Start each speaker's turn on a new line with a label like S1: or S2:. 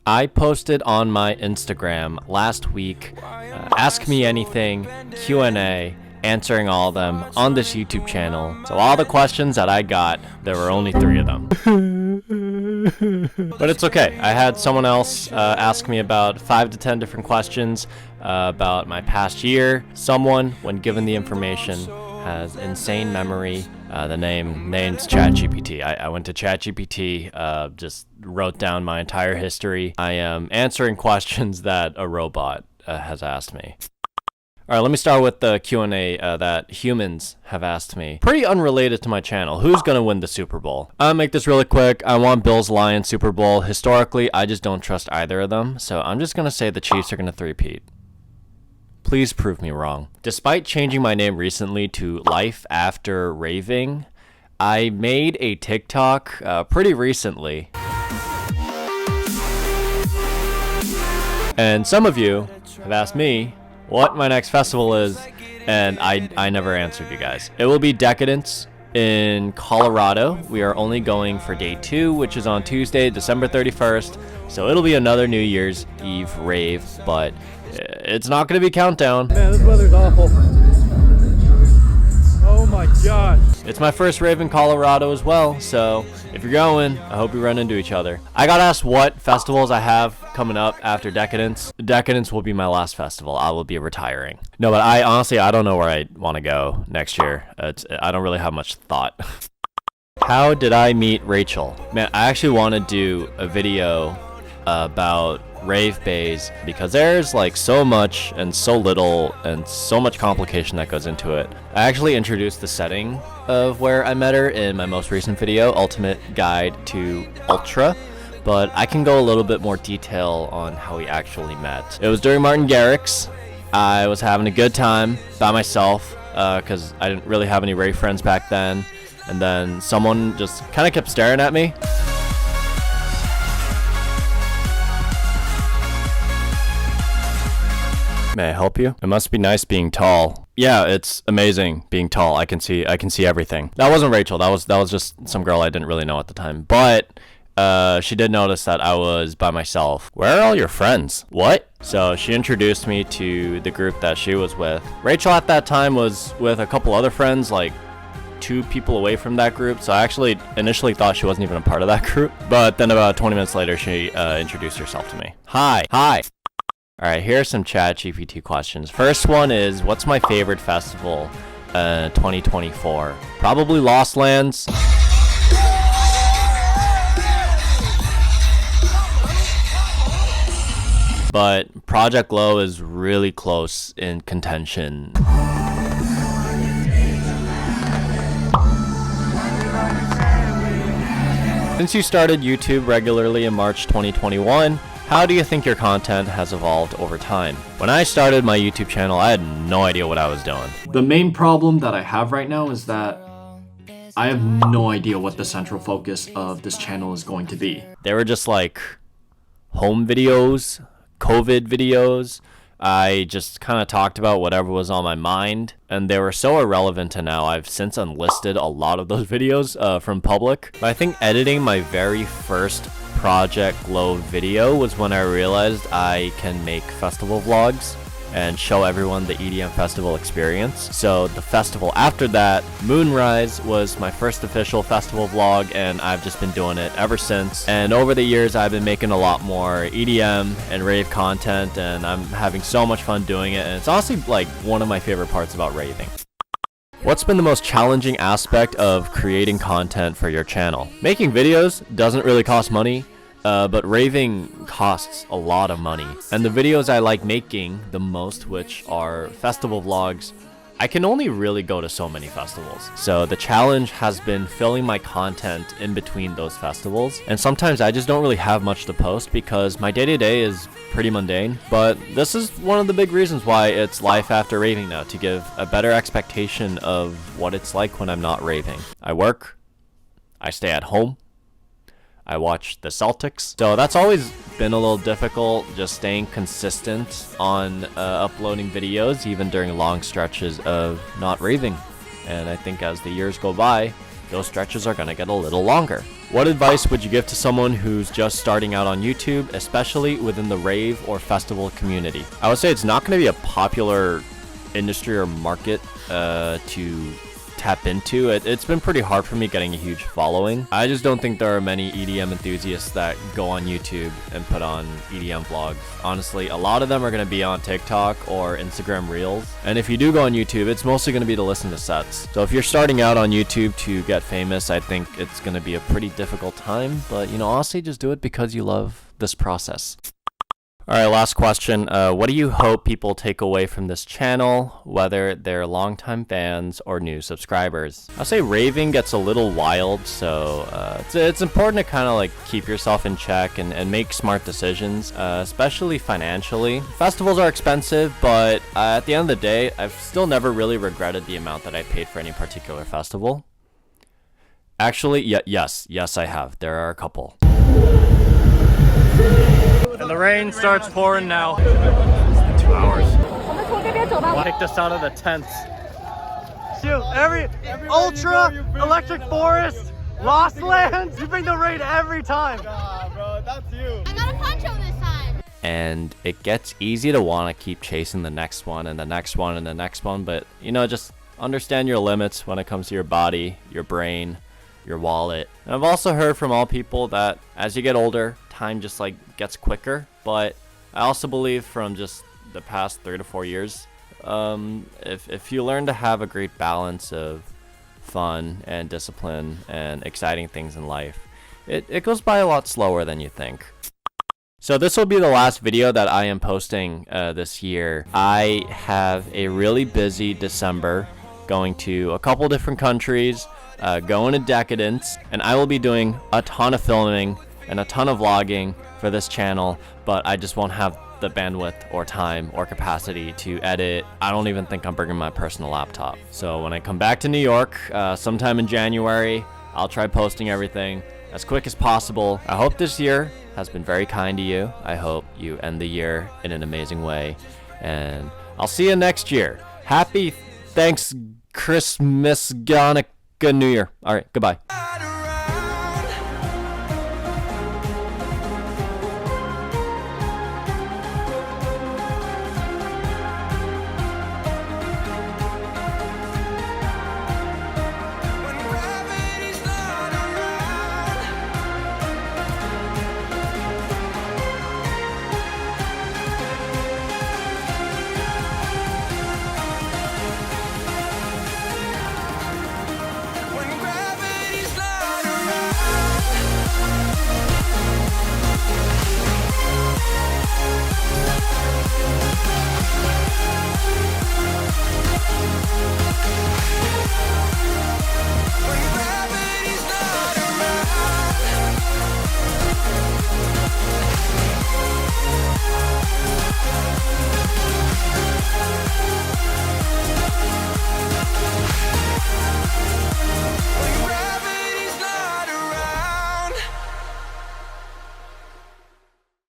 S1: I posted on my Instagram last week, Ask Me Anything, Q&A, answering all of them on this YouTube channel. So all the questions that I got, there were only 3 of them. But it's okay. I had someone else ask me about 5 to 10 different questions about my past year. Someone, when given the information, has insane memory. The name's ChatGPT. I went to ChatGPT, just wrote down my entire history. I am answering questions that a robot has asked me. All right, let me start with the Q&A that humans have asked me. Pretty unrelated to my channel. Who's going to win the Super Bowl? I'll make this really quick. I want Bills-Lions Super Bowl. Historically, I just don't trust either of them, so I'm just going to say the Chiefs are going to three-peat. Please prove me wrong. Despite changing my name recently to Life After Raving, I made a TikTok pretty recently. And some of you have asked me what my next festival is, and I never answered you guys. It will be Decadence in Colorado. We are only going for day 2, which is on Tuesday, December 31st. So it'll be another New Year's Eve rave, but it's not going to be Countdown.
S2: Man, this weather's awful. Oh my god.
S1: It's my first rave in Colorado as well, so if you're going, I hope we run into each other. I got asked what festivals I have coming up after Decadence. Decadence will be my last festival. I will be retiring. No, but I honestly don't know where I want to go next year. I don't really have much thought. How did I meet Rachel? Man, I actually want to do a video about rave bays because there's like so much and so little and so much complication that goes into it. I actually introduced the setting of where I met her in my most recent video, Ultimate Guide to Ultra, but I can go a little bit more detail on how we actually met. It was during Martin Garrix. I was having a good time by myself because I didn't really have any rave friends back then, and then someone just kind of kept staring at me. May I help you? It must be nice being tall. Yeah, it's amazing being tall. I can see everything. That wasn't Rachel. That was just some girl I didn't really know at the time. But she did notice that I was by myself. Where are all your friends? What? So she introduced me to the group that she was with. Rachel at that time was with a couple other friends, like 2 people away from that group. So I actually initially thought she wasn't even a part of that group. But then about 20 minutes later, she introduced herself to me. Hi. Alright, here are some ChatGPT questions. First one is, what's my favorite festival 2024? Probably Lost Lands. But Project Glow is really close in contention. Since you started YouTube regularly in March 2021, how do you think your content has evolved over time? When I started my YouTube channel, I had no idea what I was doing. The main problem that I have right now is that I have no idea what the central focus of this channel is going to be. They were just like home videos, COVID videos. I just kind of talked about whatever was on my mind, and they were so irrelevant to now. I've since unlisted a lot of those videos from public. But I think editing my very first Project Glow video was when I realized I can make festival vlogs and show everyone the EDM festival experience. So the festival after that, Moonrise, was my first official festival vlog, and I've just been doing it ever since. And over the years, I've been making a lot more EDM and rave content, and I'm having so much fun doing it, and it's honestly like one of my favorite parts about raving. What's been the most challenging aspect of creating content for your channel? Making videos doesn't really cost money. But raving costs a lot of money, and the videos I like making the most, which are festival vlogs, I can only really go to so many festivals. So the challenge has been filling my content in between those festivals, and sometimes I just don't really have much to post because my day-to-day is pretty mundane. But this is one of the big reasons why it's Life After Raving now, to give a better expectation of what it's like when I'm not raving. I work, I stay at home, I watch the Celtics. So that's always been a little difficult, just staying consistent on uploading videos, even during long stretches of not raving. And I think as the years go by, those stretches are gonna get a little longer. What advice would you give to someone who's just starting out on YouTube, especially within the rave or festival community? I would say it's not gonna be a popular industry or market to tap into. It's been pretty hard for me getting a huge following. I just don't think there are many EDM enthusiasts that go on YouTube and put on EDM vlogs. Honestly, a lot of them are going to be on TikTok or Instagram Reels. And if you do go on YouTube, it's mostly going to be to listen to sets. So if you're starting out on YouTube to get famous, I think it's going to be a pretty difficult time. But, you know, honestly, just do it because you love this process. All right, last question. What do you hope people take away from this channel, whether they're longtime fans or new subscribers? I'll say raving gets a little wild, so it's important to kind of like keep yourself in check and make smart decisions, especially financially. Festivals are expensive, but at the end of the day, I've still never really regretted the amount that I paid for any particular festival. Actually, yes, I have. There are a couple. And the rain starts pouring now. 2 hours. Kicked us out of the tents. Shoot, every ultra electric forest, Lost Lands, you bring the rain every time.
S2: Nah, bro, that's you.
S3: I got a poncho this time.
S1: And it gets easy to want to keep chasing the next one and the next one and the next one, but you know, just understand your limits when it comes to your body, your brain, your wallet. And I've also heard from all people that as you get older, time just like gets quicker. But I also believe from just the past 3 to 4 years, if you learn to have a great balance of fun and discipline and exciting things in life, it goes by a lot slower than you think. So this will be the last video that I am posting this year. I have a really busy December, going to a couple different countries, going to Decadence, and I will be doing a ton of filming and a ton of vlogging for this channel, but I just won't have the bandwidth or time or capacity to edit. I don't even think I'm bringing my personal laptop. So when I come back to New York sometime in January, I'll try posting everything as quick as possible. I hope this year has been very kind to you. I hope you end the year in an amazing way, and I'll see you next year. Happy Thanks Christmas Hanukkah New Year. All right, goodbye.